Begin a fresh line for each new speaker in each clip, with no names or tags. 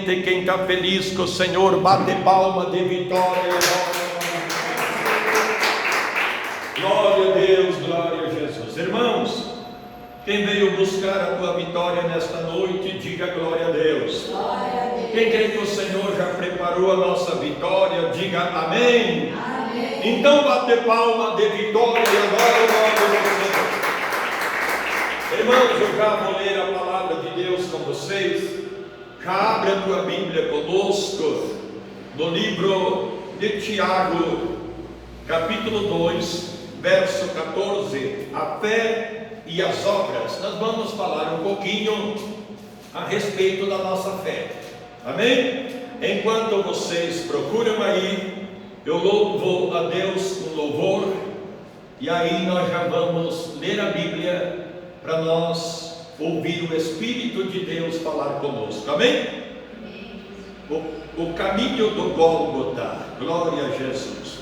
contente, quem está feliz com o Senhor, bate palma de vitória. Glória a Deus, glória a Jesus. Irmãos, quem veio buscar a tua vitória nesta noite, diga glória a Deus.
Glória a Deus.
Quem crê que o Senhor já preparou a nossa vitória, diga amém.
Amém.
Então bate palma de vitória agora, glória ao Senhor. Irmãos, eu já vou ler a palavra de Deus com vocês. Já abre a tua Bíblia conosco no livro de Tiago, capítulo 2, verso 14, a fé e as obras. Nós vamos falar um pouquinho a respeito da nossa fé, amém? Enquanto vocês procuram aí, eu louvo a Deus com louvor, e aí nós já vamos ler a Bíblia para nós ouvir o Espírito de Deus falar conosco, amém? O caminho do Gólgota, glória a Jesus.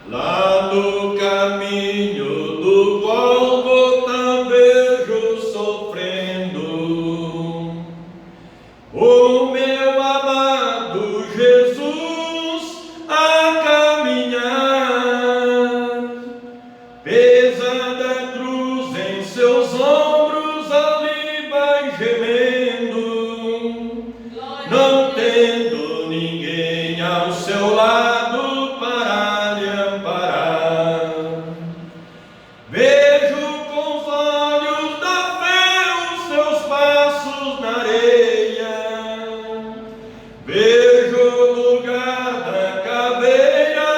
Lá no caminho do Gólgota vejo sofrendo o meu amado Jesus a caminhar, pesada a cruz em seus ombros, ali vai gemendo, não tendo ninguém ao seu lado para lhe amparar. Vejo com os olhos da fé os seus passos na areia, vejo o lugar da caveira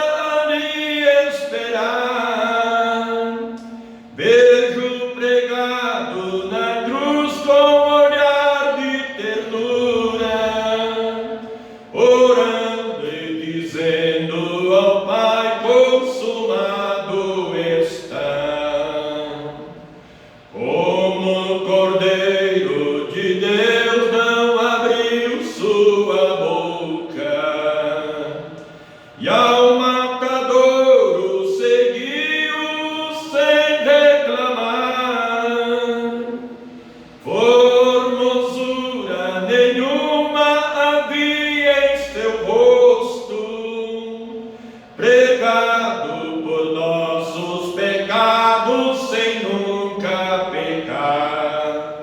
ali esperar, vejo pregado na cruz com olhar de ternura, orando e dizendo ao Pai: consumado está. Como Cordeiro de Deus não abriu sua boca, e ao matadouro seguiu sem reclamar. Formosura nenhuma havia em seu rosto, pregado por nossos pecados sem nunca pecar.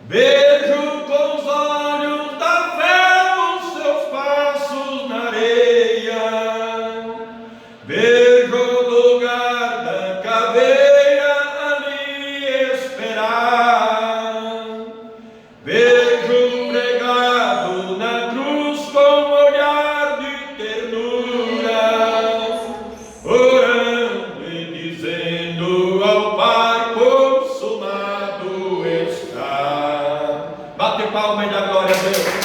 Vejo com os olhos da fé os seus passos na areia, vejo o lugar da caveira ali esperar, vejo pregado na cruz com olhar de ternura, orando e dizendo ao Pai: consumado está. Bate palma e dá glória a Deus.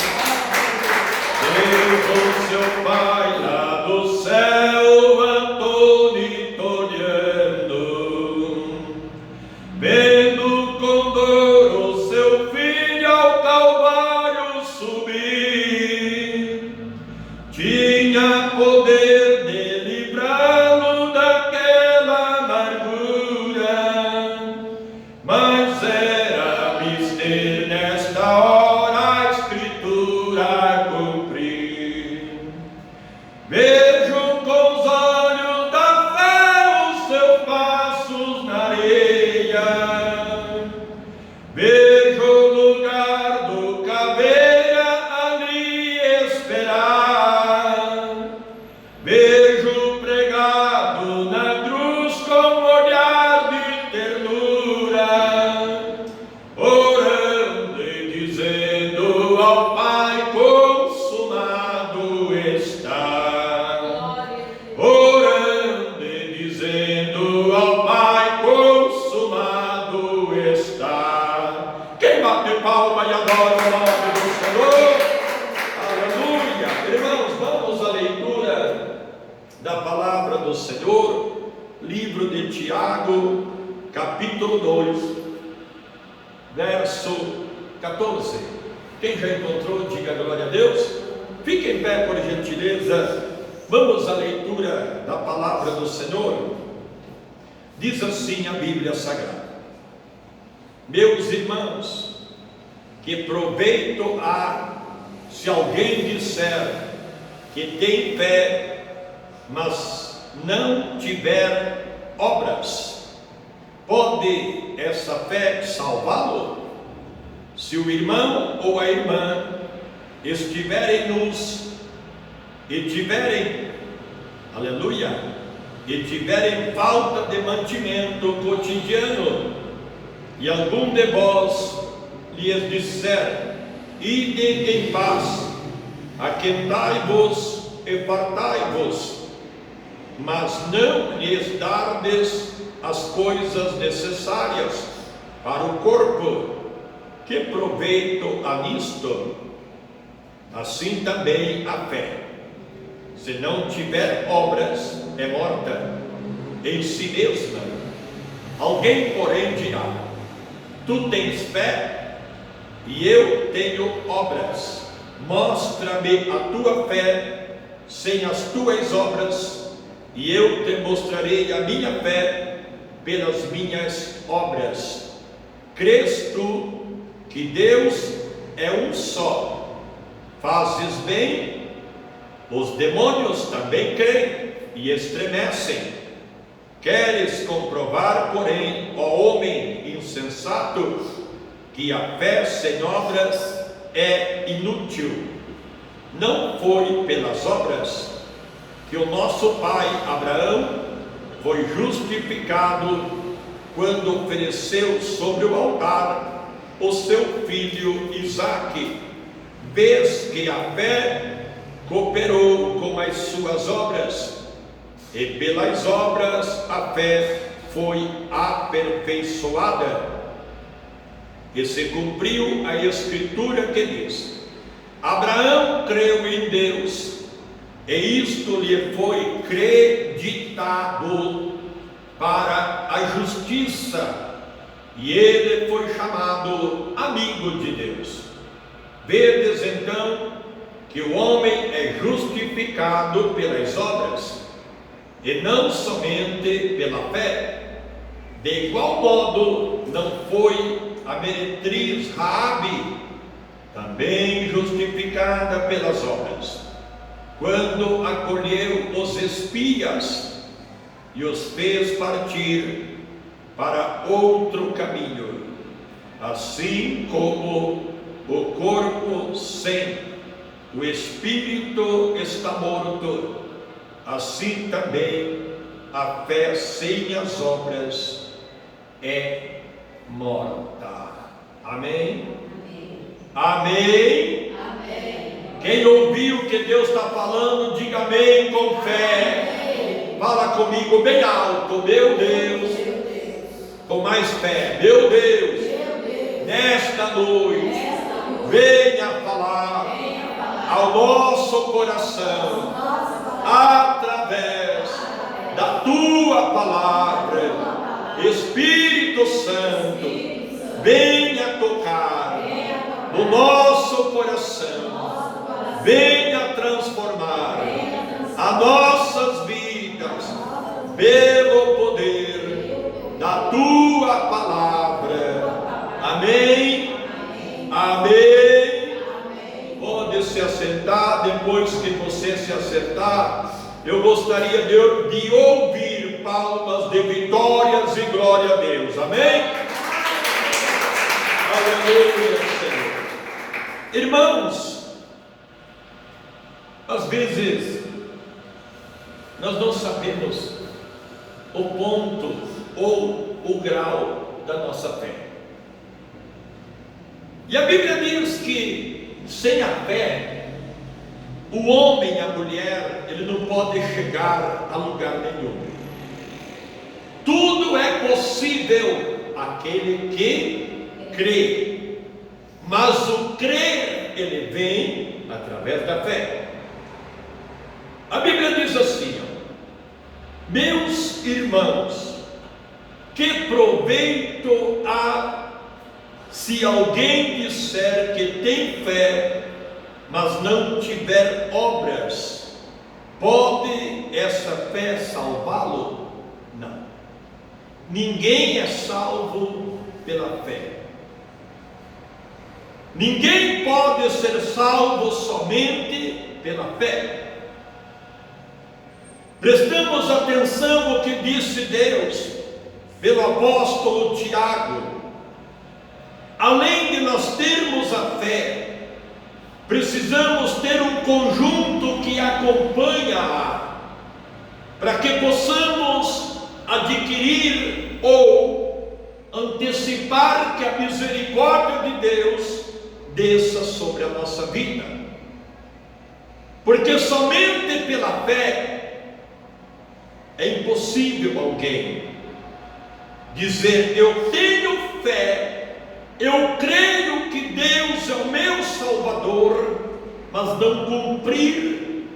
Eu sou seu Pai lá do céu, atônito olhando, vendo com dor o seu filho ao Calvário subir. Tinha poder de livrá-lo daquela amargura, mas era mister nesta hora a Escritura cumprir. Vejo com os olhos da fé os seus passos na areia, vejo o lugar do caveira ali esperar, vejo pregado na cruz com olhar de ternura, orando e dizendo ao Pai: consumado está. Orando e dizendo ao Pai: consumado está. Quem bate palma e adora o nome do Senhor? Aleluia! Irmãos, vamos à leitura da palavra do Senhor, livro de Tiago, capítulo 2, verso 14. Quem já encontrou, diga glória a Deus. Fique em pé, por gentileza. Vamos à leitura da palavra do Senhor. Diz assim a Bíblia Sagrada: Meus irmãos, que proveito há se Se alguém disser que tem fé, mas não tiver obras, pode essa fé salvá-lo? Se o irmão ou a irmã estiverem nus e tiverem, aleluia, e tiverem falta de mantimento cotidiano, e algum de vós lhes disser: ide em paz, aquentai-vos e fartai-vos, mas não lhes dardes as coisas necessárias para o corpo, que proveito há nisto? Assim também a fé, se não tiver obras, é morta em si mesma. Alguém, porém, dirá: tu tens fé e eu tenho obras. Mostra-me a tua fé sem as tuas obras, e eu te mostrarei a minha fé pelas minhas obras. Crês tu que Deus é um só? Fazes bem. Os demônios também creem e estremecem. Queres comprovar, porém, ó homem insensato, que a fé sem obras é inútil? Não foi pelas obras que o nosso pai Abraão foi justificado quando ofereceu sobre o altar o seu filho Isaque. Vês que a fé cooperou com as suas obras, e pelas obras a fé foi aperfeiçoada, e se cumpriu a escritura que diz: Abraão creu em Deus, e isto lhe foi creditado para a justiça, e ele foi chamado amigo de Deus. Vedes então que o homem é justificado pelas obras, e não somente pela fé. De igual modo, não foi a meretriz Raabe também justificada pelas obras, quando acolheu os espias e os fez partir para outro caminho? Assim como o corpo sem o espírito está morto, assim também a fé sem as obras é morta. Amém? Amém? Amém. Quem ouviu o que Deus está falando, diga amém com fé. Amém. Fala comigo bem alto: meu Deus, com mais fé. Meu Deus, nesta noite, venha falar ao nosso coração, através da tua palavra. Espírito Santo, venha tocar no nosso coração, venha transformar as nossas vidas pelo poder da tua palavra. Amém? Amém? Pode se assentar. Depois que você se assentar, eu gostaria de ouvir palmas de vitórias e glória a Deus. Amém? Aleluia, Senhor. Irmãos, às vezes nós não sabemos o ponto ou o grau da nossa fé. E a Bíblia diz que sem a fé, o homem e a mulher, ele não pode chegar a lugar nenhum. Tudo é possível àquele que crê, mas o crer, ele vem através da fé. A Bíblia diz assim: meus irmãos, que proveito há se alguém disser que tem fé, mas não tiver obras? Pode essa fé salvá-lo? Não. Ninguém é salvo pela fé. Ninguém pode ser salvo somente pela fé. Prestamos atenção ao que disse Deus pelo apóstolo Tiago. Além de nós termos a fé, precisamos ter um conjunto que acompanha-a, para que possamos adquirir ou antecipar que a misericórdia de Deus desça sobre a nossa vida. Porque somente pela fé é impossível alguém dizer: eu tenho fé, eu creio que Deus é o meu Salvador, mas não cumprir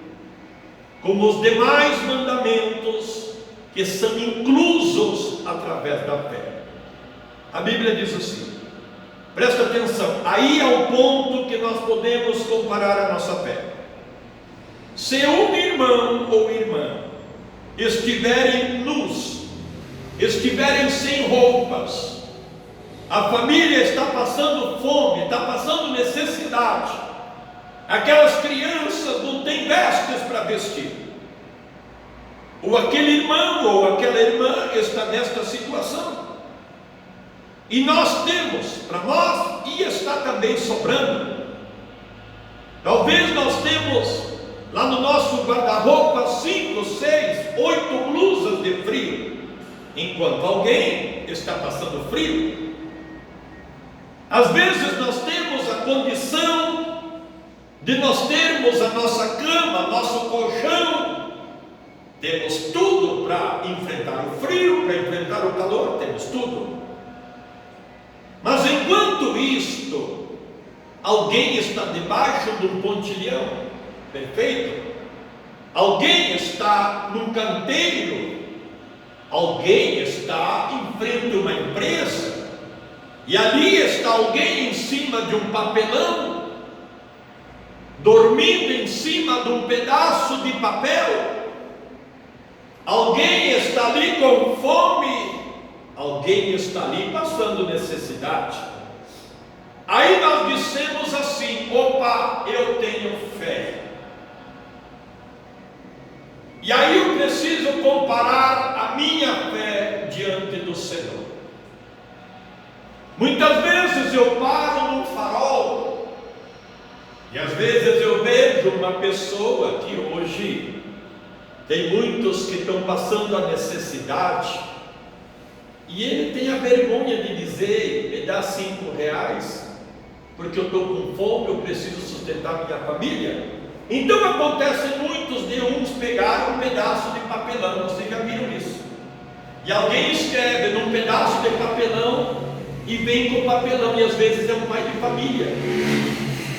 como os demais mandamentos que são inclusos através da fé. A Bíblia diz assim, presta atenção, aí é o ponto que nós podemos comparar a nossa fé. Se um irmão ou irmã estiverem nus, estiverem sem roupas, a família está passando fome, está passando necessidade, aquelas crianças não têm vestes para vestir, ou aquele irmão ou aquela irmã está nesta situação, e nós temos para nós, e está também sobrando. Talvez nós temos lá no nosso guarda-roupa 5, 6, 8 blusas de frio, enquanto alguém está passando frio. Às vezes nós temos a condição de nós termos a nossa cama, nosso colchão, temos tudo para enfrentar o frio, para enfrentar o calor, temos tudo. Mas enquanto isto, alguém está debaixo de um pontilhão, perfeito? Alguém está num canteiro, alguém está em frente a uma empresa, e ali está alguém em cima de um papelão, dormindo em cima de um pedaço de papel. Alguém está ali com fome, alguém está ali passando necessidade. Aí nós dissemos assim: opa, eu tenho fé. E aí eu preciso comparar a minha fé diante do Senhor. Muitas vezes eu paro num farol, e às vezes eu vejo uma pessoa que hoje tem muitos que estão passando a necessidade, e ele tem a vergonha de dizer: me dá R$5, porque eu estou com fome, eu preciso sustentar minha família. Então acontece muitos de uns pegaram um pedaço de papelão, vocês já viram isso? E alguém escreve num pedaço de papelão e vem com o papelão, e às vezes é um pai de família,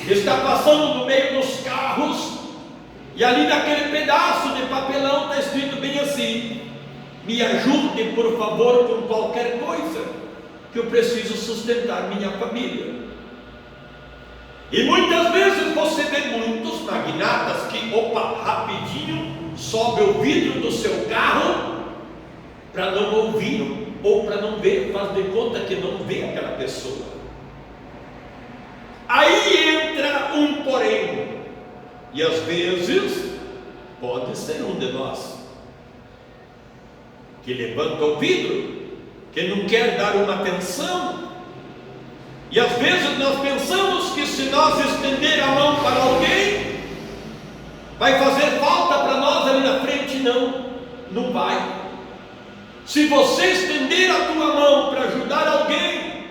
está passando no meio dos carros, e ali naquele pedaço de papelão está escrito bem assim: me ajude por favor com qualquer coisa, que eu preciso sustentar minha família. E muitas vezes você vê muitos magnatas que, opa, rapidinho, sobe o vidro do seu carro, para não ouvir, ou para não ver, faz de conta que não vê aquela pessoa. Aí entra um porém, e às vezes, pode ser um de nós, que levanta o vidro, que não quer dar uma atenção. E às vezes nós pensamos que se nós estender a mão para alguém, vai fazer falta para nós ali na frente. Não, não vai. Se você estender a tua mão para ajudar alguém,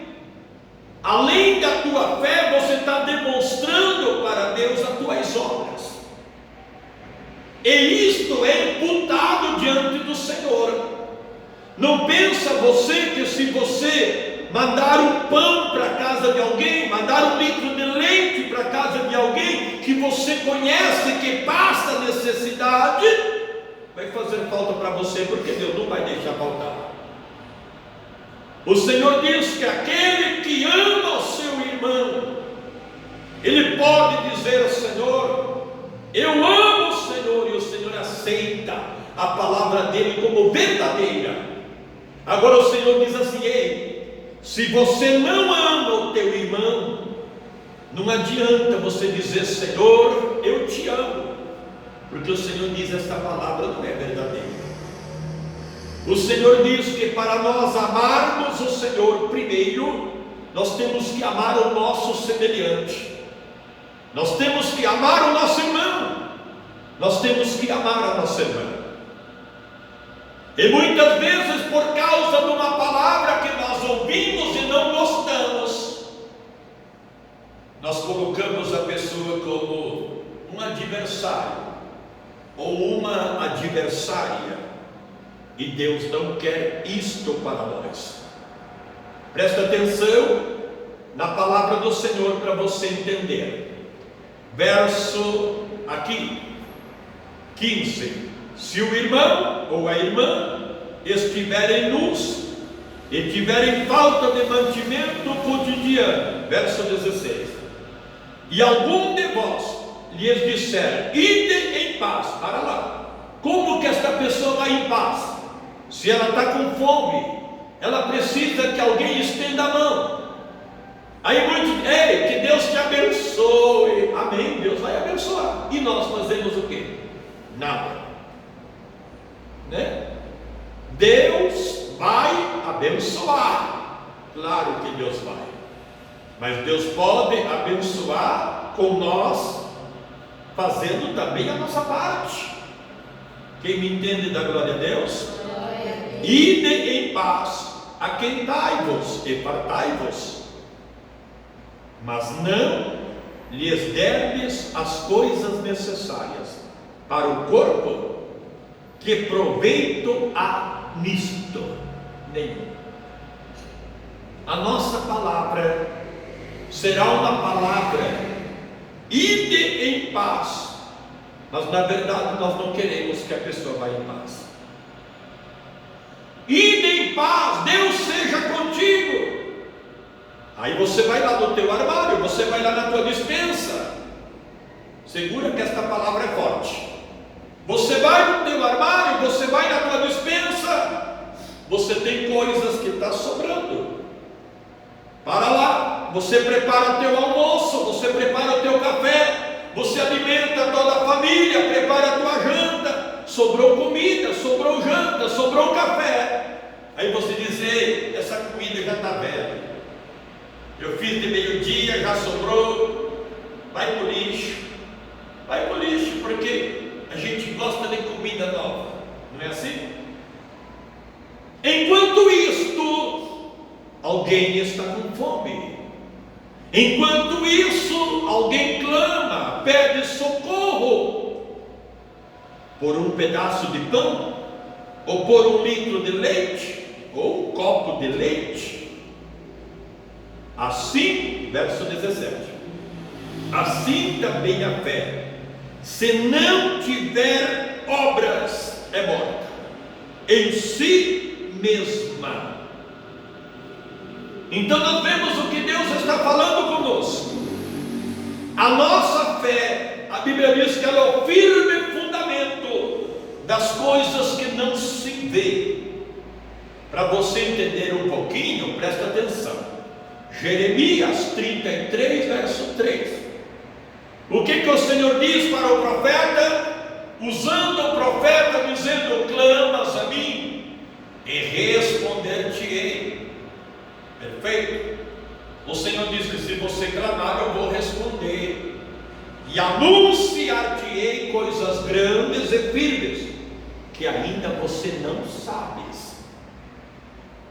além da tua fé, você está demonstrando para Deus as tuas obras, e isto é imputado diante do Senhor. Não pensa você que se você mandar um pão para a casa de alguém, mandar um litro de leite para a casa de alguém que você conhece, que passa necessidade, vai fazer falta para você, porque Deus não vai deixar faltar. O Senhor diz que aquele que ama o seu irmão, ele pode dizer ao Senhor: eu amo o Senhor, e o Senhor aceita a palavra dele como verdadeira. Agora o Senhor diz assim: ei, se você não ama o teu irmão, Não adianta você dizer: Senhor, eu te amo, porque o Senhor diz: esta palavra não é verdadeira. O Senhor diz que para nós amarmos o Senhor primeiro, nós temos que amar o nosso semelhante, nós temos que amar o nosso irmão, nós temos que amar a nossa irmã. E muitas vezes, por causa de uma palavra que nós ouvimos e não gostamos, nós colocamos a pessoa como um adversário ou uma adversária. E Deus não quer isto para nós. Presta atenção na palavra do Senhor para você entender. Verso aqui 15: se o irmão ou a irmã estiverem nus e tiverem falta de mantimento cotidiano, verso 16, e algum de vós lhes disser: ide em paz. Para lá, como que esta pessoa vai em paz? Se ela está com fome, ela precisa que alguém estenda a mão. Aí muitos: ei, que Deus te abençoe. Amém, Deus vai abençoar. E nós fazemos o quê? Nada, né? Deus vai abençoar, claro que Deus vai, mas Deus pode abençoar com nós fazendo também a nossa parte. Quem me entende, dá glória a Deus? Ide em paz, aquentai-vos e fartai-vos, mas não lhes derdes as coisas necessárias para o corpo, que proveito há nisto nenhum. A nossa palavra será uma palavra: ide em paz, mas na verdade nós não queremos que a pessoa vá em paz. Ide em paz, Deus seja contigo. Aí você vai lá no teu armário, você vai lá na tua despensa. Segura que esta palavra é forte. Você vai no teu armário, você vai na tua despensa, você tem coisas que está sobrando. Para lá, você prepara o teu almoço, você prepara o teu café, você alimenta toda a família, prepara a tua janta. Sobrou comida, sobrou janta, sobrou café. Aí você diz: ei, essa comida já está velha, eu fiz de meio-dia, já sobrou, vai para o lixo. Vai para o lixo, porque a gente gosta de comida nova, não é assim? Enquanto isto, alguém está com fome. Enquanto isso, alguém clama, pede socorro por um pedaço de pão, ou por um litro de leite, ou um copo de leite. Assim, verso 17, assim também a fé, se não tiver obras, é morta em si mesma. Então nós vemos o que Deus está falando conosco. A nossa fé, a Bíblia diz que ela é o firme fundamento das coisas que não se vê. Para você entender um pouquinho, presta atenção. Jeremias 33, verso 3. O que o Senhor diz para o profeta? Usando o profeta, dizendo: clamas a mim e responder-te-ei. Perfeito? O Senhor diz que se você clamar, eu vou responder, e anunciar-te-ei coisas grandes e firmes, que ainda você não sabes.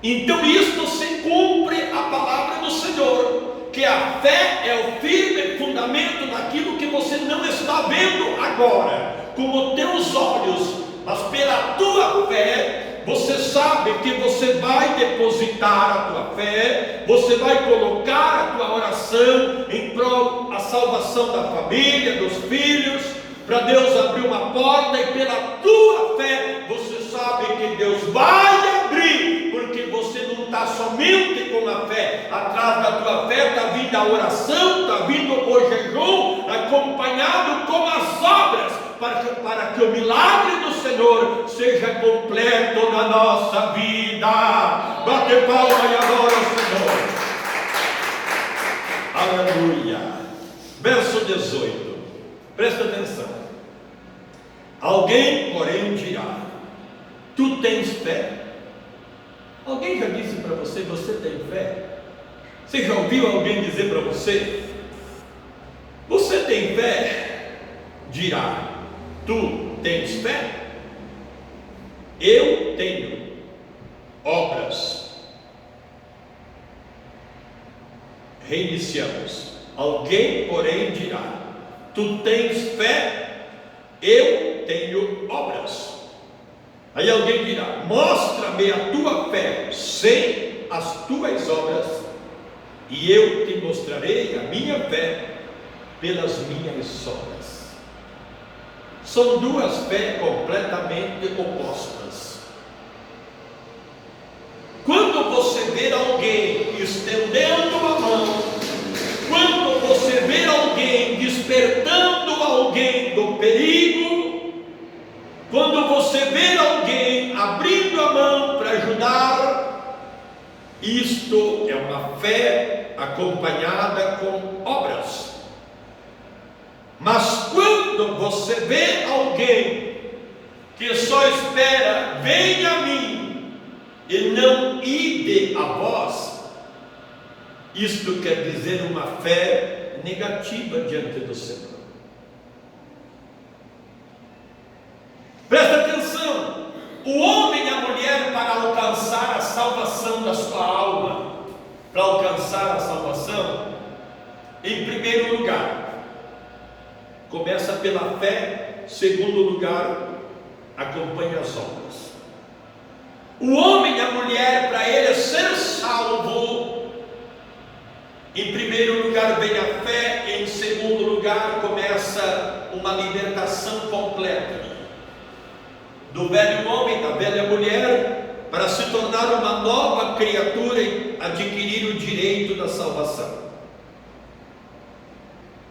Então isto se cumpre a palavra do Senhor, que a fé é o firme fundamento daquilo que você não está vendo agora com os teus olhos, mas pela tua fé você sabe que você vai depositar a tua fé, você vai colocar a tua oração em prol da salvação da família, dos filhos, para Deus abrir uma porta, e pela tua fé você sabe que Deus vai abrir, porque você não está somente com a fé. Atrás da tua fé está vindo a oração, está vindo o jejum, acompanhado com as obras, para que o milagre do Senhor seja completo na nossa vida. Bate palma e adora o Senhor. Aleluia. verso 18, presta atenção. Alguém, porém, dirá: tu tens fé? Alguém já disse para você: você tem fé? Você já ouviu alguém dizer para você: você tem fé? Dirá: tu tens fé? Eu tenho obras. Reiniciamos. Alguém, porém, dirá: tu tens fé? Eu tenho obras. Aí alguém dirá: mostra-me a tua fé sem as tuas obras, e eu te mostrarei a minha fé pelas minhas obras. São duas fés completamente opostas. Quando você vê alguém estendendo a mão, quando você vê alguém despertando alguém do perigo, quando você vê alguém abrindo a mão para ajudar, isto é uma fé acompanhada com obras. Mas quando você vê alguém que só espera: venha a mim, e não ide a vós, isto quer dizer uma fé negativa diante do Senhor. Presta atenção: o homem e a mulher, para alcançar a salvação da sua alma, para alcançar a salvação, em primeiro lugar, começa pela fé, segundo lugar, acompanha as obras. O homem e a mulher, para ele ser salvo, em primeiro lugar vem a fé, em segundo lugar começa uma libertação completa do velho homem, da velha mulher, para se tornar uma nova criatura e adquirir o direito da salvação.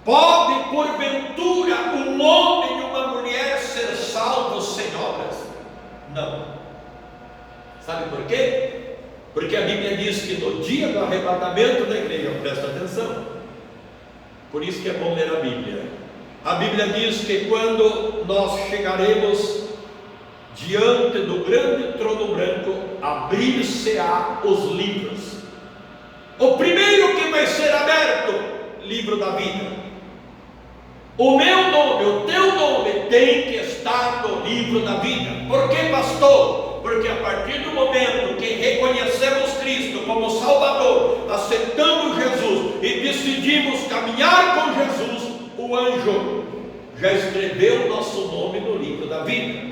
Pode porventura um homem e uma mulher ser salvos sem obras? Não. Sabe por quê? Porque a Bíblia diz que no dia do arrebatamento da igreja, presta atenção, por isso que é bom ler a Bíblia. A Bíblia diz que quando nós chegaremos diante do grande trono branco, abrir-se-á os livros. O primeiro que vai ser aberto, livro da vida. O meu nome, o teu nome tem que estar no livro da vida. Por que, pastor? Porque a partir do momento que reconhecemos Cristo como Salvador, aceitamos Jesus e decidimos caminhar com Jesus, o anjo já escreveu o nosso nome no livro da vida.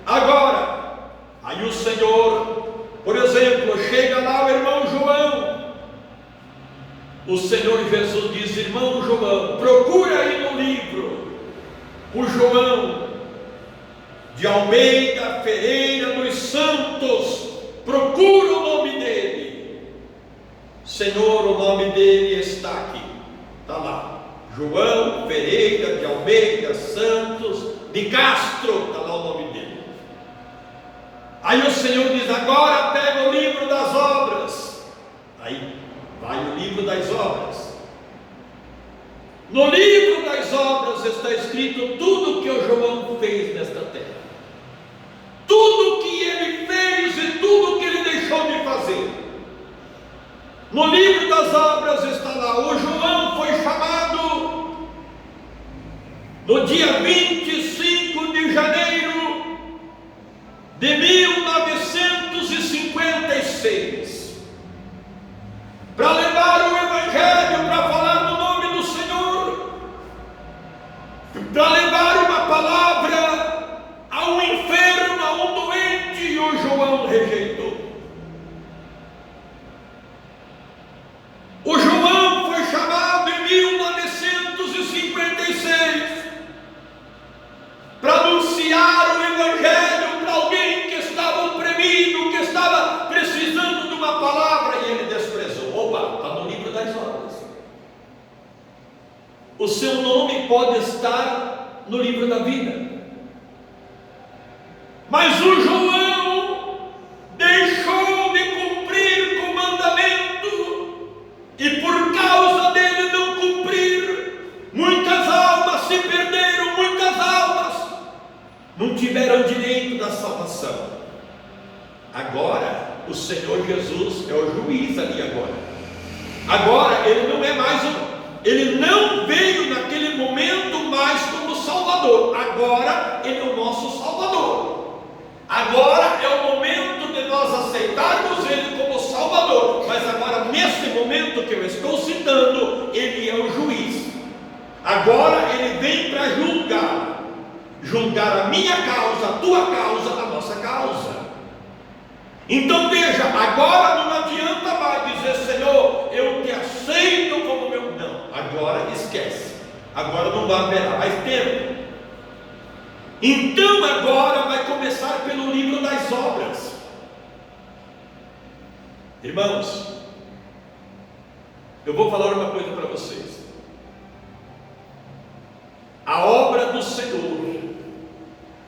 Agora, aí o Senhor, por exemplo, chega lá o irmão João. O Senhor Jesus diz: irmão João, procura aí no livro o João de Almeida Ferreira dos Santos, procura o nome dele. Senhor, o nome dele está aqui, está lá, João Ferreira de Almeida Santos de Castro, está lá o nome dele. Aí o Senhor diz: agora pega o livro das obras. Aí vai o livro das obras. No livro das obras está escrito tudo que o João fez nesta terra, tudo que ele fez e tudo que ele deixou de fazer. No livro das obras está lá: o João foi chamado no dia 25 de janeiro de 1956, para levar o Evangelho, para falar do nome do Senhor, para levar uma palavra a um enfermo, a um doente, e o João rejeitou. O João foi chamado em 1956 para anunciar o Evangelho para alguém que estava oprimido, que estava precisando de uma palavra, e ele desprezou. Opa, está no livro das obras. O seu nome pode estar no livro da vida, mas o João deixou de cumprir com o mandamento, e por causa dele não cumprir, não tiveram direito da salvação. Agora, o Senhor Jesus é o juiz ali agora. Agora, Ele não é mais Ele não veio naquele momento mais como Salvador. Agora, Ele é o nosso Salvador. Agora é o momento de nós aceitarmos Ele como Salvador. Mas agora, nesse momento que eu estou citando, Ele é o juiz. Agora Ele vem para julgar a minha causa, a tua causa, a nossa causa. Então veja, agora não adianta mais dizer: Senhor, eu te aceito como meu. Não, agora esquece. Agora não vai haver mais tempo. Então agora vai começar pelo livro das obras. Irmãos, eu vou falar uma coisa para vocês. A obra do Senhor,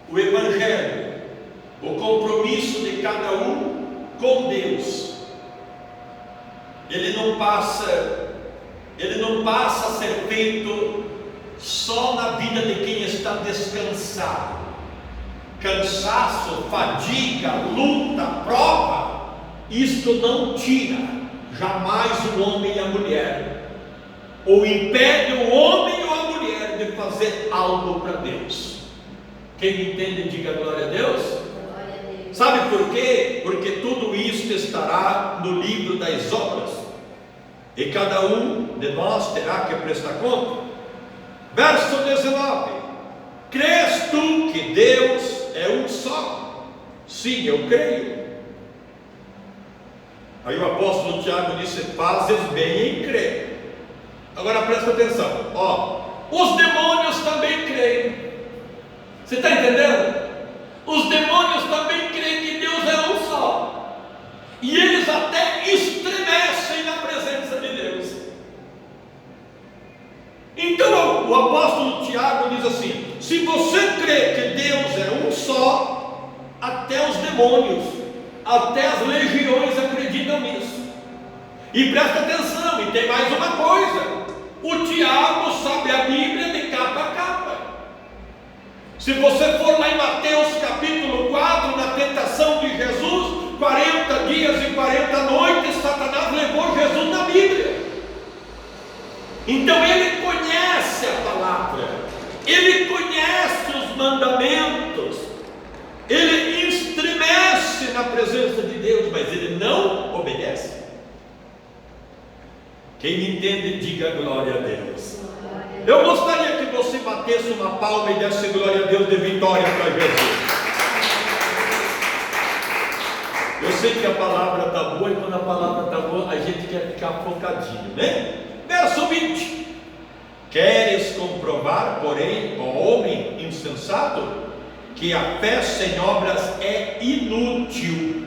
o Evangelho, o compromisso de cada um com Deus, ele não passa a ser feito só na vida de quem está descansado. Cansaço, fadiga, luta, prova, isto não tira jamais o homem e a mulher, ou impede o homem ou a mulher de fazer algo para Deus. Quem me entende, diga glória a Deus. Sabe por quê? Porque tudo isto estará no livro das obras, e cada um de nós terá que prestar conta. Verso 19: crês tu que Deus é um só? Sim, eu creio. Aí o apóstolo Tiago disse: fazes bem em crer. Agora presta atenção, os demônios também creem. Você está entendendo? Os demônios também creem que Deus é um só, e eles até estremecem na presença de Deus. Então o apóstolo Tiago diz assim: se você crê que Deus é um só, até os demônios, até as legiões acreditam nisso. E presta atenção, e tem mais uma coisa: o Tiago sabe a Bíblia de capa a capa. Se você for lá em Mateus capítulo 4, na tentação de Jesus, 40 dias e 40 noites, Satanás levou Jesus na Bíblia. Então ele conhece a palavra, ele conhece os mandamentos, ele estremece na presença de Deus, mas ele não obedece. Quem me entende, diga glória a Deus. Eu gostaria que você batesse uma palma e desse glória a Deus de vitória para Jesus. Eu sei que a palavra está boa, e quando a palavra está boa, a gente quer ficar focadinho, né? Verso 20: queres comprovar, porém, ó homem insensato, que a fé sem obras é inútil.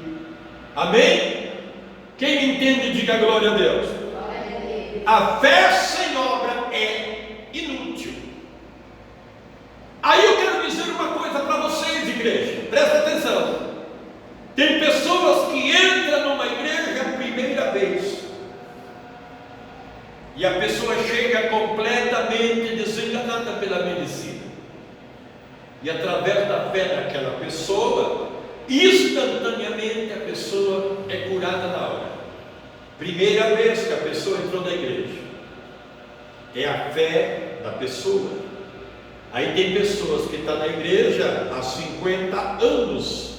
Amém? Quem me entende, diga glória a Deus. A fé sem obra é inútil. Aí eu quero dizer uma coisa para vocês, igreja, presta atenção. Tem pessoas que entram numa igreja a primeira vez, e a pessoa chega completamente desenganada pela medicina, e através da fé daquela pessoa, instantaneamente a pessoa é curada na hora. Primeira vez que a pessoa entrou na igreja, é a fé da pessoa. Aí tem pessoas que estão na igreja há 50 anos,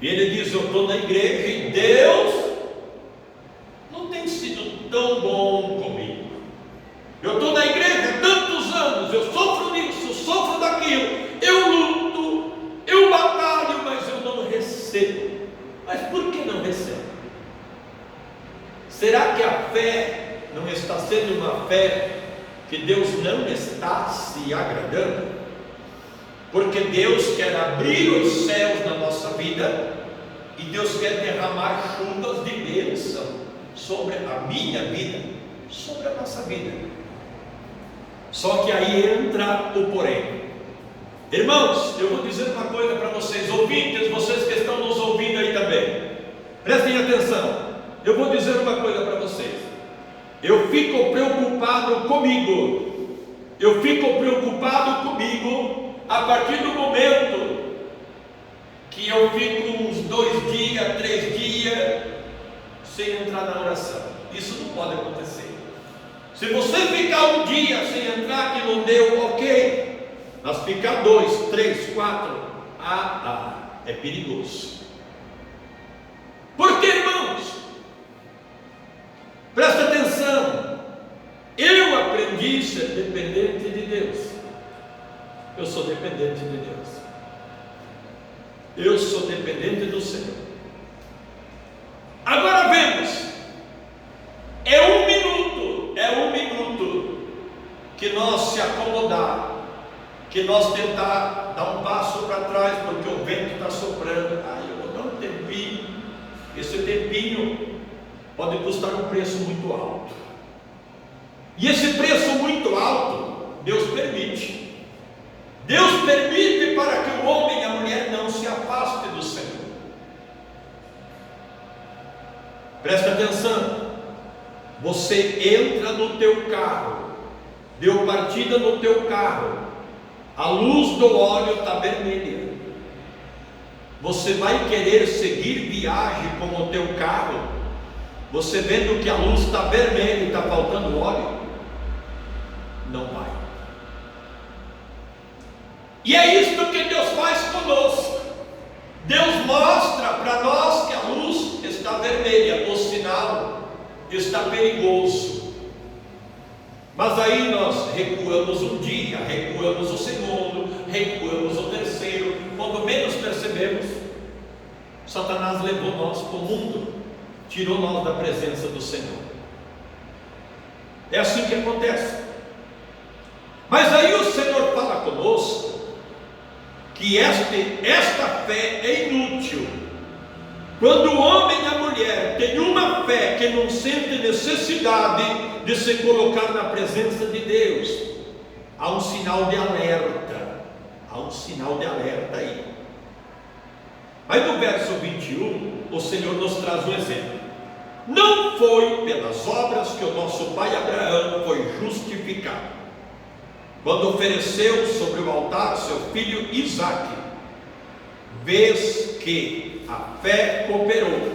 e ele diz: eu estou na igreja e Deus não tem sido tão bom comigo. Eu estou na igreja há tantos anos, eu sofro disso, sofro daquilo, eu luto, eu batalho, mas eu não recebo. Mas por que não recebo? Será que a fé não está sendo uma fé que Deus não está se agradando? Porque Deus quer abrir os céus na nossa vida, e Deus quer derramar chuvas de bênção sobre a minha vida, sobre a nossa vida. Só que aí entra o porém. Irmãos, eu vou dizer uma coisa para vocês, ouvintes, vocês que estão nos ouvindo aí também, prestem atenção. Eu vou dizer uma coisa para vocês. Eu fico preocupado comigo. a partir do momento que eu fico uns 2 dias, 3 dias sem entrar na oração. Isso não pode acontecer. Se você ficar um dia sem entrar que não deu, ok. Mas ficar 2, 3, 4, é perigoso. Porque, irmãos, presta atenção, eu aprendi a ser dependente de Deus. Eu sou dependente de Deus. Eu sou dependente do Senhor. Agora vemos, é um minuto que nós se acomodar, que nós tentar dar um passo para trás, porque o vento está soprando. Eu vou dar um tempinho. Esse tempinho pode custar um preço muito alto. E esse preço muito alto, Deus permite. Deus permite para que o homem e a mulher não se afaste do Senhor. Presta atenção. Você entra no teu carro, deu partida no teu carro, a luz do óleo está vermelha. Você vai querer seguir viagem com o teu carro, você vendo que a luz está vermelha e está faltando óleo? Não vai. E é isso que Deus faz conosco. Deus mostra para nós que a luz está vermelha, o sinal está perigoso. Mas aí nós recuamos um dia, recuamos o segundo, recuamos o terceiro. Quando menos percebemos, Satanás levou nós para o mundo, tirou nós da presença do Senhor. É assim que acontece. Mas aí o Senhor fala conosco que esta fé é inútil. Quando o homem e a mulher têm uma fé que não sente necessidade de se colocar na presença de Deus, há um sinal de alerta. Há um sinal de alerta aí. Aí no verso 21, o Senhor nos traz um exemplo. Não foi pelas obras que o nosso pai Abraão foi justificado, quando ofereceu sobre o altar seu filho Isaque, vez que a fé cooperou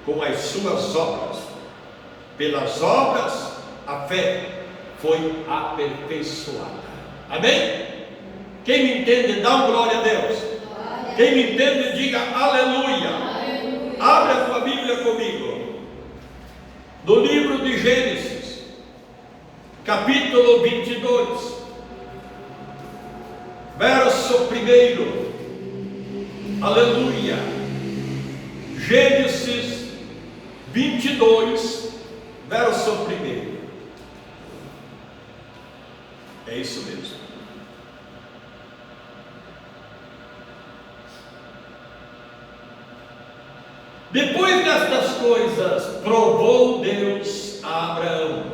com as suas obras. Pelas obras a fé foi aperfeiçoada. Amém? Quem me entende, dá um glória a Deus. Quem me entende, diga aleluia. Abra a tua Bíblia comigo no livro de Gênesis, capítulo 22, verso 1. Aleluia. Gênesis 22, verso 1. É isso mesmo. Depois destas coisas, provou Deus a Abraão,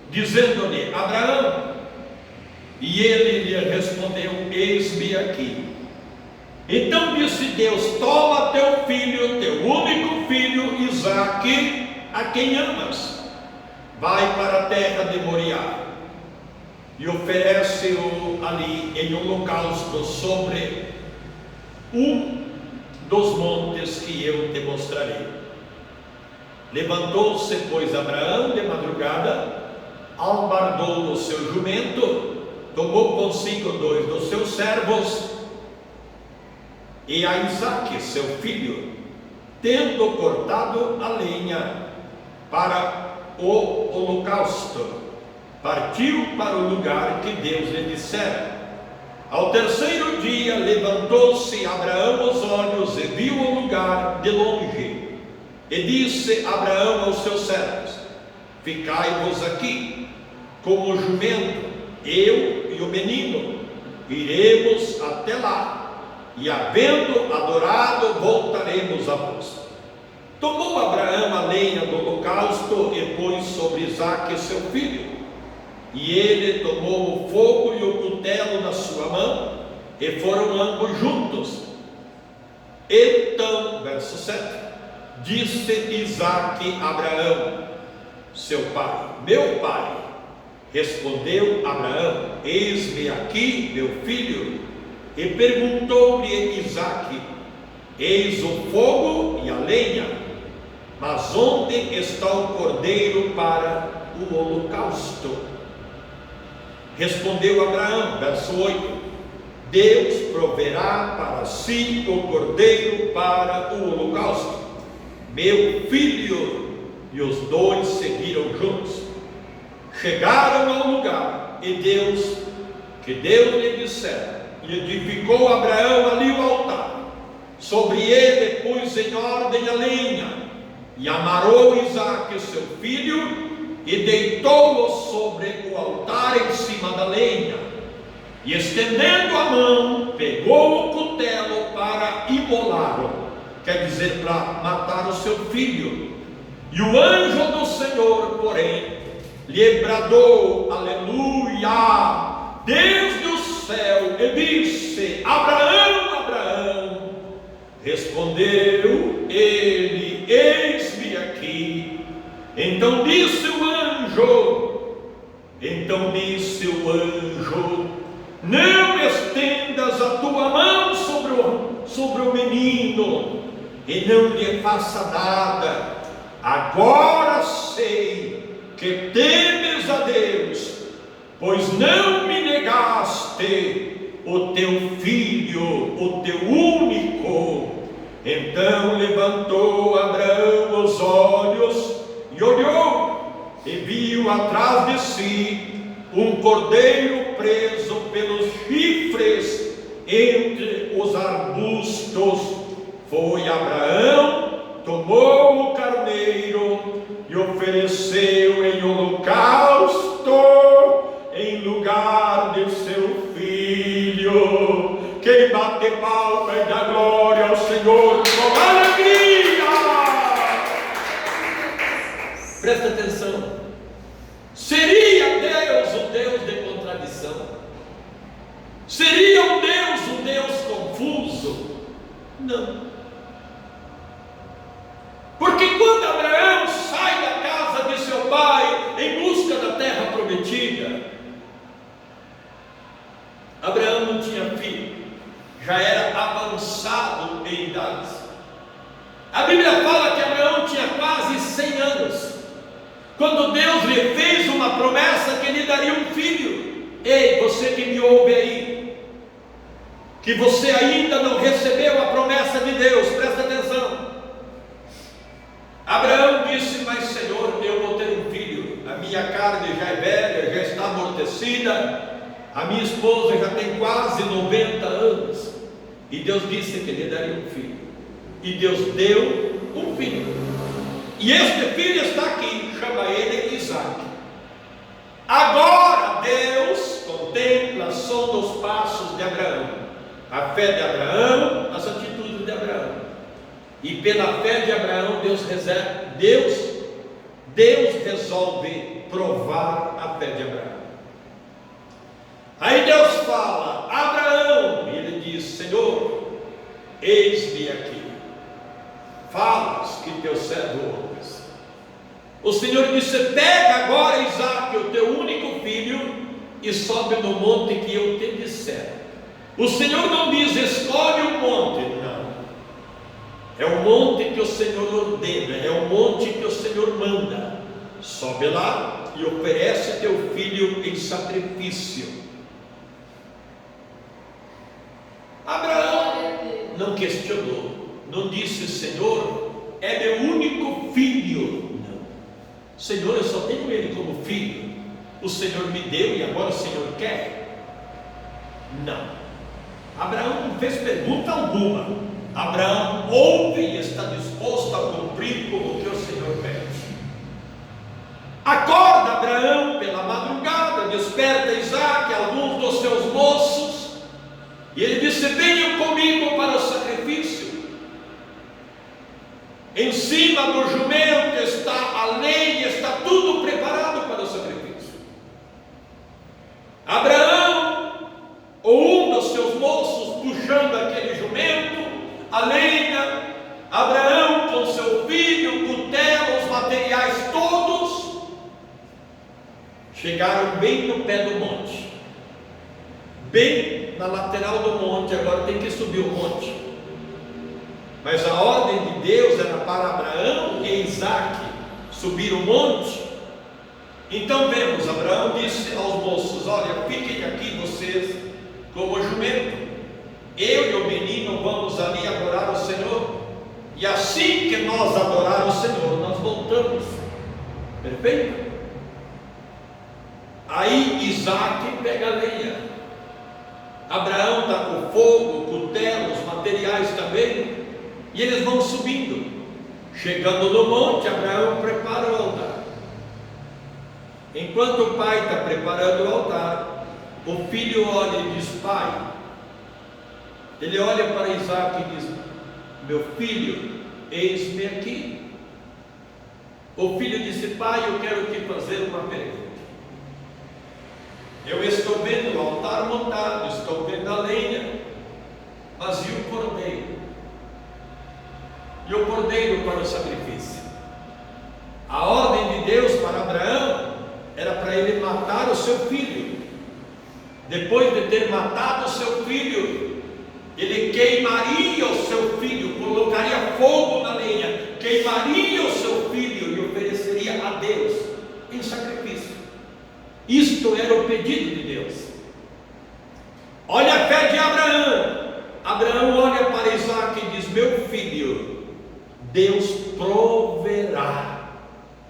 dizendo-lhe: Abraão. E ele lhe respondeu: eis-me aqui. Então disse Deus: toma teu filho, teu único filho Isaque, a quem amas, vai para a terra de Moriá e oferece-o ali em holocausto sobre um dos montes que eu te mostrarei. Levantou-se, pois, Abraão de madrugada, albardou o seu jumento, tomou consigo 2 dos seus servos e a Isaque, seu filho, tendo cortado a lenha para o holocausto, partiu para o lugar que Deus lhe dissera. Ao terceiro dia levantou-se Abraão os olhos e viu o lugar de longe, e disse Abraão aos seus servos: ficai-vos aqui com o jumento, eu e o menino, iremos até lá, e havendo adorado, voltaremos a vós. Tomou Abraão a lenha do holocausto e pôs sobre Isaque seu filho, e ele tomou o fogo e o cutelo na sua mão, e foram ambos juntos. Então, verso 7, disse Isaque a Abraão, seu pai: meu pai. Respondeu Abraão: eis-me aqui, meu filho. e perguntou-lhe Isaque: eis o fogo e a lenha, mas onde está o cordeiro para o holocausto? Respondeu Abraão, verso 8: Deus proverá para si o cordeiro para o holocausto, meu filho. E os dois seguiram juntos. Chegaram ao lugar, e Deus lhe dissera, e edificou Abraão ali o altar. Sobre ele pôs em ordem a lenha, e amarrou Isaque seu filho, e deitou-o sobre o altar em cima da lenha. E estendendo a mão, pegou o cutelo para imolá-lo, quer dizer, para matar o seu filho. E o anjo do Senhor, porém, lhe bradou: aleluia, Deus do céu, e disse: Abraão, Abraão. Respondeu ele: eis-me aqui. Então disse o anjo: não estendas a tua mão sobre o menino, e não lhe faça nada. Agora sei que temes a Deus, pois não me negaste o teu filho, o teu único. Então levantou Abraão os olhos e olhou, e viu atrás de si um cordeiro preso pelos chifres entre os arbustos. Foi Abraão, tomou o carneiro e ofereceu em holocausto em lugar de seu filho. Quem bate palma e dá glória ao Senhor com alegria. Presta atenção. Seria Deus um Deus de contradição? Seria um Deus confuso? Não. Porque quando Abraão sai da casa de seu pai em busca da terra prometida, Abraão não tinha filho, já era avançado em idade. A Bíblia fala que Abraão tinha quase 100 anos, quando Deus lhe fez uma promessa que lhe daria um filho. Ei, você que me ouve aí, que você ainda não recebeu a promessa de Deus, presta atenção. Abraão disse: mas Senhor, eu vou ter um filho, a minha carne já é velha, já está amortecida, a minha esposa já tem quase 90 anos, e Deus disse que lhe daria um filho, e Deus deu um filho, e este filho está aqui, chama ele Isaque. Agora Deus contempla a som dos passos de Abraão, a fé de Abraão, as atitudes de Abraão. E pela fé de Abraão, Deus resolve provar a fé de Abraão. Aí Deus fala: Abraão, e ele diz: Senhor, eis-me aqui. Falas que teu servo ouves. O Senhor disse: pega agora Isaque, o teu único filho, e sobe no monte que eu te disser. O Senhor não diz: escolhe um monte, não. É o monte que o Senhor ordena, é o monte que o Senhor manda. Sobe lá e oferece teu filho em sacrifício. Abraão não questionou, não disse: Senhor, é meu único filho. Não. Senhor, eu só tenho ele como filho. O Senhor me deu e agora o Senhor quer? Não. Abraão não fez pergunta alguma. Abraão ouve e está disposto a cumprir com o que o Senhor pede. Acorda Abraão pela madrugada, desperta Isaque, alguns dos seus moços, e ele disse: venham comigo para o sacrifício. Em cima do jumento está a lenha, está tudo preparado para o sacrifício. Abraão, ou um dos seus moços, puxando aquele jumento, a lenha, Abraão com seu filho, cutelo, os materiais todos, chegaram bem no pé do monte. bem na lateral do monte. Agora tem que subir o monte, mas a ordem de Deus era para Abraão e Isaque subir o monte. Então vemos, Abraão disse aos moços: olha, fiquem aqui vocês como jumento, eu e o menino vamos ali adorar o Senhor, e assim que nós adorar o Senhor, nós voltamos. Perfeito? Aí Isaque pega a lenha, Abraão está com fogo, cutelo, os materiais também, e eles vão subindo. Chegando no monte, Abraão prepara o altar. Enquanto o pai está preparando o altar, o filho olha e diz: pai. Ele olha para Isaque e diz: meu filho, eis-me aqui. O filho disse: pai, eu quero te fazer uma pergunta. Eu estou vendo o altar montado, estou vendo a lenha, mas e o cordeiro? E o cordeiro para o sacrifício? A ordem de Deus para Abraão era para ele matar o seu filho. Depois de ter matado o seu filho, ele queimaria o seu filho, colocaria fogo na lenha, queimaria o seu filho e ofereceria a Deus em sacrifício. Isto era o pedido de Deus. Olha a fé de Abraão. Abraão olha para Isaque e diz: meu filho, Deus proverá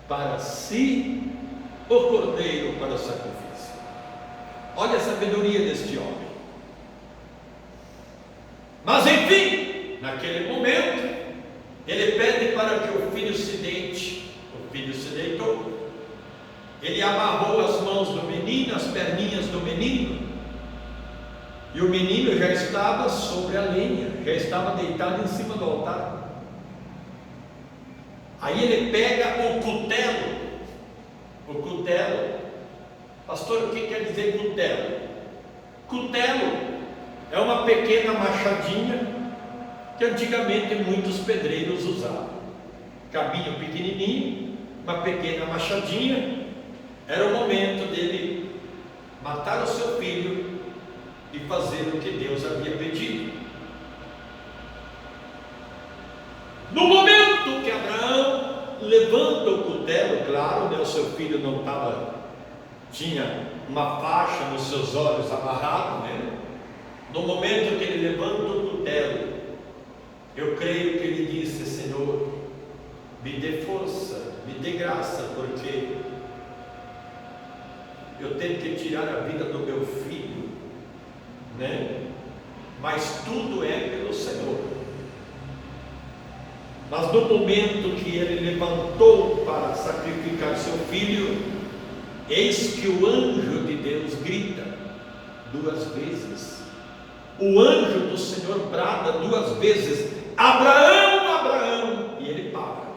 para si o cordeiro para o sacrifício. Olha a sabedoria deste homem. Mas enfim, naquele momento, ele pede para que o filho se deite. O filho se deitou. Ele amarrou as mãos do menino, as perninhas do menino, e o menino já estava sobre a lenha, já estava deitado em cima do altar. Aí ele pega o cutelo. O cutelo, pastor, o que quer dizer cutelo? Cutelo é uma pequena machadinha que antigamente muitos pedreiros usavam. Cabinho pequenininho, uma pequena machadinha. Era o momento dele matar o seu filho e fazer o que Deus havia pedido. No momento que Abraão levanta o cutelo, claro, né, o seu filho não estava, tinha uma faixa nos seus olhos amarrado, né? No momento que ele levanta o cutelo, eu creio que ele disse: Senhor, me dê força, me dê graça, porque eu tenho que tirar a vida do meu filho, né? Mas tudo é pelo Senhor. Mas no momento que ele levantou para sacrificar seu filho, eis que o anjo de Deus grita 2 vezes. O anjo do Senhor brada 2 vezes: Abraão, Abraão, e ele para.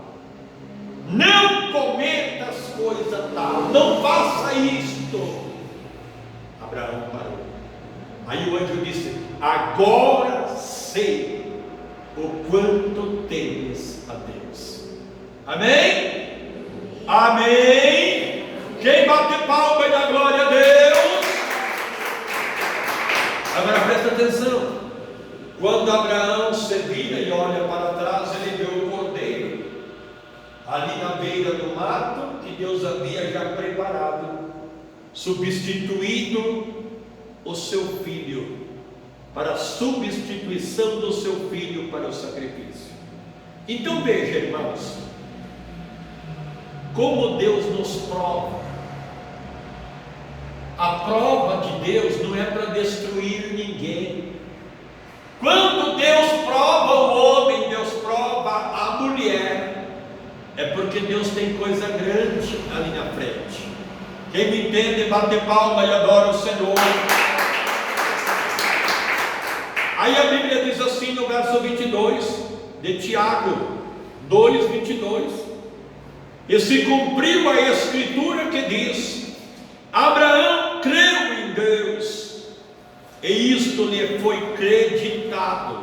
Não cometas coisa tal, não faça isto. Abraão parou. Aí o anjo disse: agora sei o quanto temes a Deus. Amém? Amém. Quem bate palma e dá glória a Deus? Agora presta atenção. Quando Abraão se vira e olha para trás, ele vê o cordeiro ali na beira do mato que Deus havia já preparado, substituído o seu filho, para a substituição do seu filho para o sacrifício. Então veja, irmãos, como Deus nos prova. A prova de Deus não é para destruir ninguém. Quando Deus prova o homem, Deus prova a mulher, é porque Deus tem coisa grande ali na frente. Quem me entende, bate palma e adora o Senhor. Aí a Bíblia diz assim no verso 22 de Tiago 2:22: e se cumpriu a escritura que diz: Abraão creu em Deus, e isto lhe foi creditado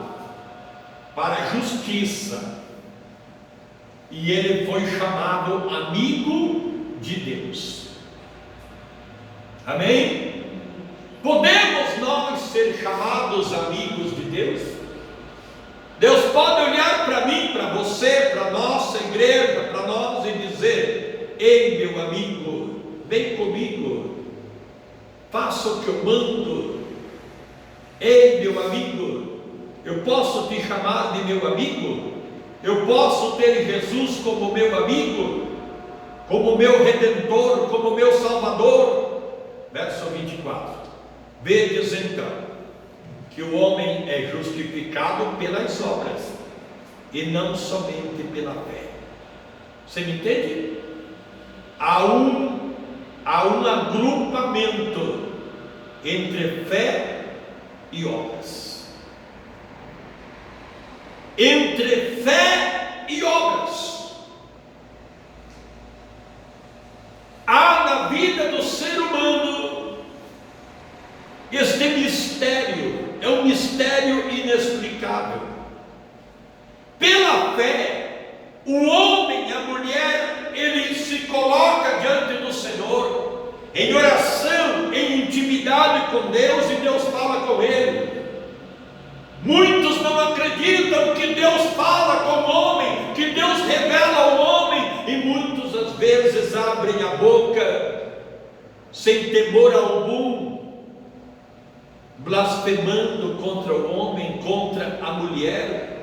para justiça, e ele foi chamado amigo de Deus. Amém? Podemos nós meu amigo, vem comigo, faça o que eu mando. Ei, meu amigo, eu posso te chamar de meu amigo? Eu posso ter Jesus como meu amigo, como meu Redentor, como meu Salvador? Verso 24: vedes então que o homem é justificado pelas obras e não somente pela fé. Você me entende? Há um agrupamento entre fé e obras. Entre fé e obras. Há na vida do ser humano este mistério, é um mistério inexplicável. Pela fé, o homem e a mulher, ele se coloca diante do Senhor, em oração, em intimidade com Deus, e Deus fala com ele. Muitos não acreditam que Deus fala com o homem, que Deus revela ao homem, e muitos às vezes abrem a boca, sem temor algum, blasfemando contra o homem, contra a mulher,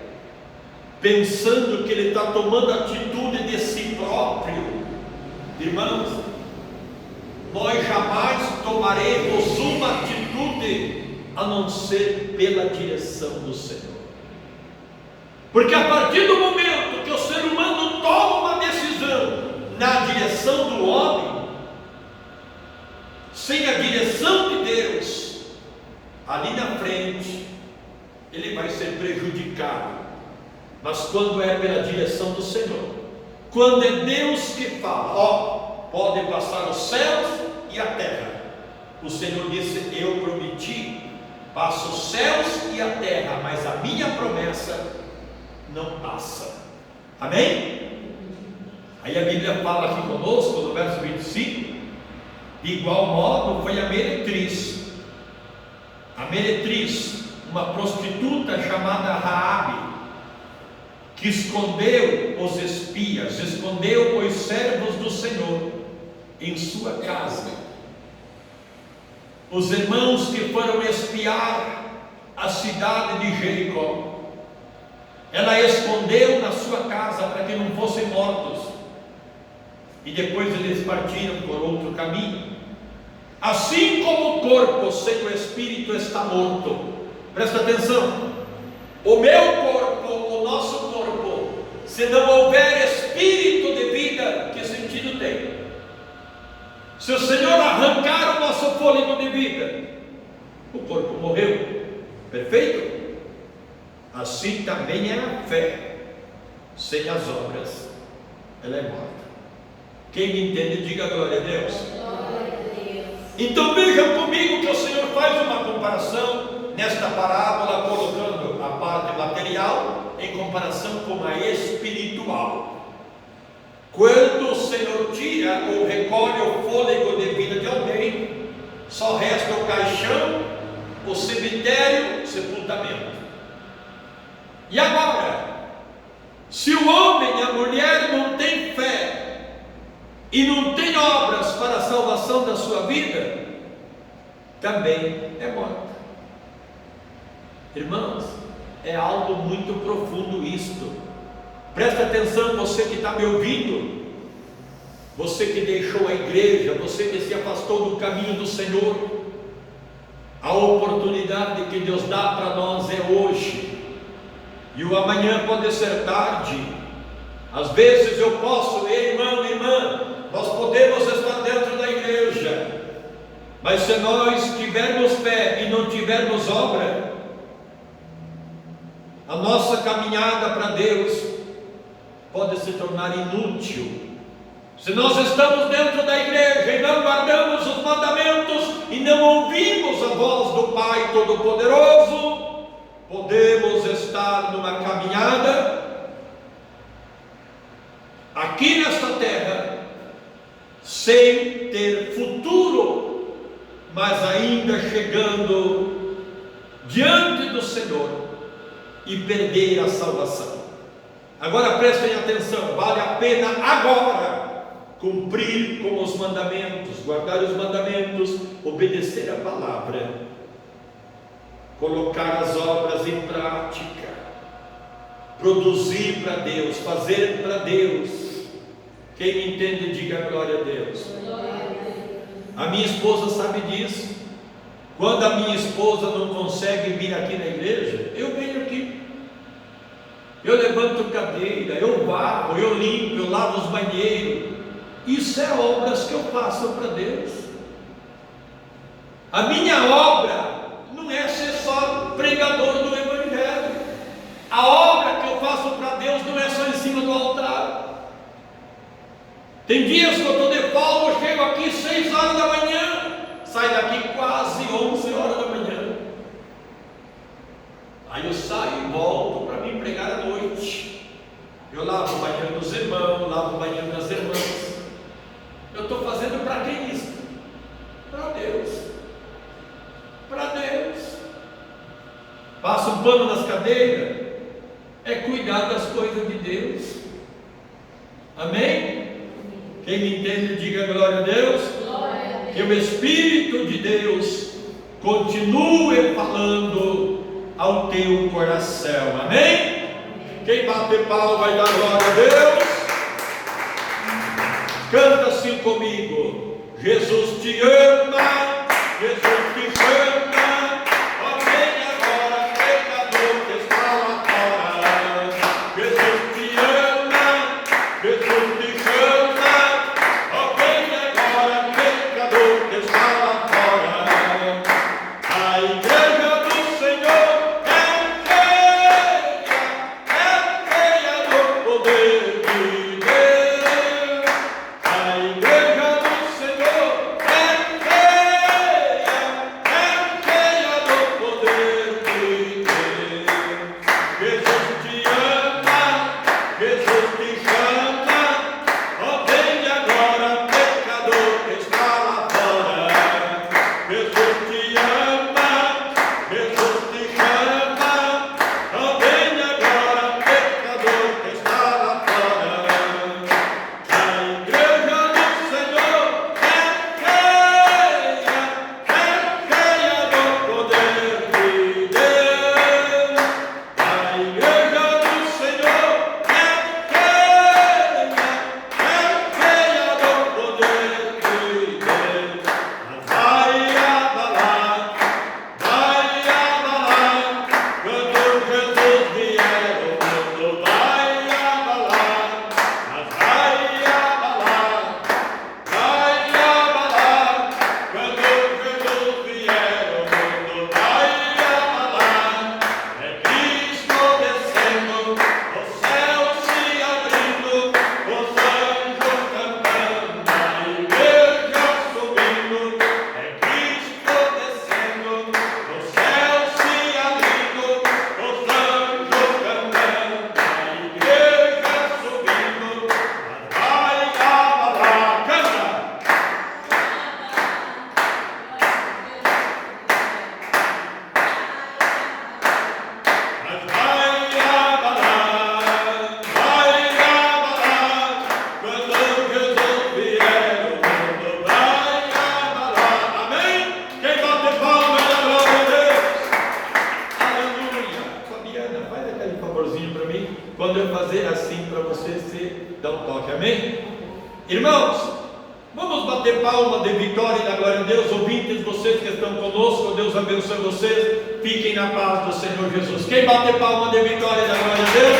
pensando que ele está tomando atitude de si próprio. Irmãos, nós jamais tomaremos uma atitude a não ser pela direção do Senhor. Porque a partir do momento que o ser humano toma uma decisão na direção do homem, sem a direção de Deus, ali na frente, ele vai ser prejudicado. Mas quando é pela direção do Senhor, quando é Deus que fala, podem passar os céus e a terra, o Senhor disse: eu prometi, passa os céus e a terra, mas a minha promessa não passa. Amém? Aí a Bíblia fala aqui conosco, no verso 25, de igual modo foi a meretriz, uma prostituta chamada Raabe, que escondeu os espias, escondeu os servos do Senhor em sua casa. Os irmãos que foram espiar a cidade de Jericó, ela escondeu na sua casa para que não fossem mortos, e depois eles partiram por outro caminho. Assim como o corpo sem o espírito está morto, presta atenção, o meu corpo, o nosso corpo, se não houver espírito de vida, que sentido tem? Se o Senhor arrancar o nosso fôlego de vida, o corpo morreu, perfeito? Assim também é a fé, sem as obras, ela é morta. Quem me entende, diga glória a Deus. Glória a Deus. Então vejam comigo que o Senhor faz uma comparação nesta parábola, colocando a parte material em comparação com a espiritual. Quando o Senhor tira ou recolhe o fôlego de vida de alguém, só resta o caixão, o cemitério, o sepultamento. E agora, se o homem e a mulher não têm fé e não têm obras para a salvação da sua vida, também é morta. Irmãos, é algo muito profundo isto. Presta atenção, você que está me ouvindo, você que deixou a igreja, você que se afastou do caminho do Senhor. A oportunidade que Deus dá para nós é hoje, e o amanhã pode ser tarde. Às vezes eu posso, irmão, irmã, nós podemos estar dentro da igreja, mas se nós tivermos fé e não tivermos obra, a nossa caminhada para Deus pode se tornar inútil. Se nós estamos dentro da igreja e não guardamos os mandamentos e não ouvimos a voz do Pai Todo-Poderoso, podemos estar numa caminhada aqui nesta terra sem ter futuro, mas ainda chegando diante do Senhor e perder a salvação. Agora prestem atenção, vale a pena agora cumprir com os mandamentos, guardar os mandamentos, obedecer a palavra, colocar as obras em prática, produzir para Deus, fazer para Deus. Quem me entende, diga glória a Deus. A minha esposa sabe disso. Quando a minha esposa não consegue vir aqui na igreja, eu venho aqui. Eu levanto cadeira, eu varro, eu limpo, eu lavo os banheiros. Isso é obras que eu faço para Deus. A minha obra não é ser só pregador do Evangelho. A obra que eu faço para Deus não é só em cima do altar. Tem dias que eu estou de folga, eu chego aqui 6 horas da manhã, saio daqui quase 11 horas da manhã. Aí eu saio e volto para me pregar à noite. Eu lavo o banheiro dos irmãos, lavo o banheiro das irmãs. Eu estou fazendo para quem isso? Para Deus. Para Deus. Passo um pano nas cadeiras, é cuidar das coisas de Deus. Amém? Quem me entende, diga glória a Deus. Glória a Deus. Que o Espírito de Deus continue falando ao teu coração. Amém? Quem bater palma vai dar glória a Deus. Canta assim comigo. Jesus te ama, Jesus te chama, ó vem agora, pecador que está lá fora. Jesus te ama, Jesus te chama, ó vem agora, pecador que está lá fora. A igreja do Senhor é cheia do poder de Deus. A igreja do Senhor é cheia do poder de Deus. Jesus te ama, Jesus te chama, ó vem agora, pecador que está lá fora. Jesus te ama, Jesus te chama, ó vem agora, pecador que está lá fora. A igreja do Senhor é cheia do poder de Deus. A igreja do Senhor é cheia do poder de Deus. Mas vai abalar, quando Jesus vier, o mundo vai abalar. Mas vai abalar, quando Jesus vier, o mundo vai abalar. É Cristo descendo, o céu se abrindo, os anjos cantando, a igreja subindo. É Cristo descendo, o céu se abrindo, os anjos cantando, a igreja subindo. Mas vai abalar, canta! Mas vai abalar, quando Jesus vier, o mundo vai abalar. Amém? Quem bate palma, dá glória a Deus. Aleluia. Fabiana, faz aquele favorzinho para mim. Quando eu fazer assim para você, você dá um toque. Amém? Irmãos, vamos bater palma de vitória e da glória a Deus. Ouvintes, vocês que estão conosco, Deus abençoe vocês. Fiquem na paz do Senhor Jesus. Quem bater palma de vitória e da glória a Deus?